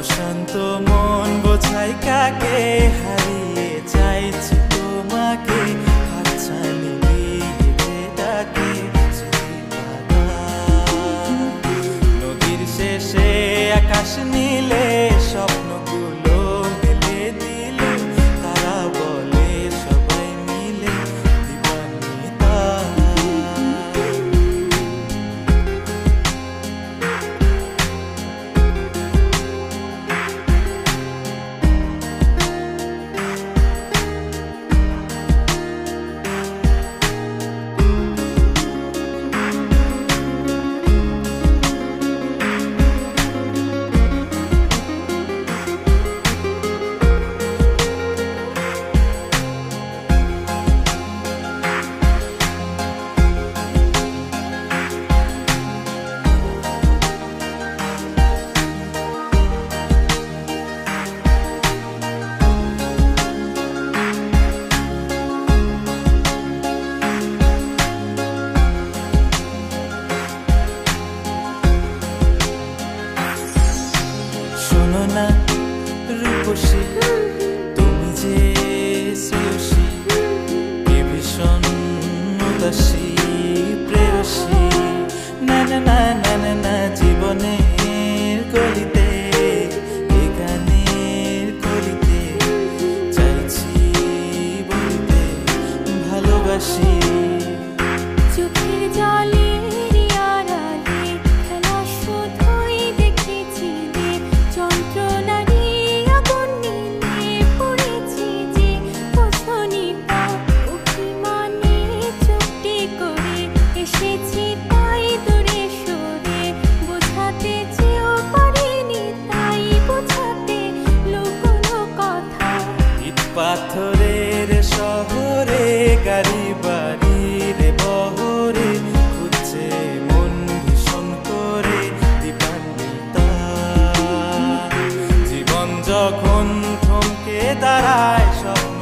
অশান্ত মন বোঝাই কাকে, হারিয়ে চাইছি তোমাকে, হাতছানি দিয়ে ডাকে নদীর শেষে আকাশ নীলে স্বপ্নগুলো মেলে দিলে, তারা বলে সবাই মিলে দিবানিতা। শোনো না রূপসী, তুমি যে শ্রেয়সী, কে ভীষণ উদাসী প্রেয়সী, না না না না না না জীবনের গলিতে, এ গানের কলিতে চাইছি বলতে ভালোবাসি। চোখের জলের আড়ালে খেলা শুধুই দেখেছিলে, যন্ত্রণারই আগুন নিয়ে পড়েছি যে বোঝনি তা, অভিমানে চুপটি করে এসেছি তাই দূরে সরে, বোঝাতে চেয়েও পারিনি তাই বোঝাতে লুকোনো কথা। ইট পাথরের শহরে গাড়ি বাড়ির বহরে খুঁজছে মন ভীষণ করে দিবানিতা। জীবন যখন থমকে দাঁড়ায় স্বপ্ন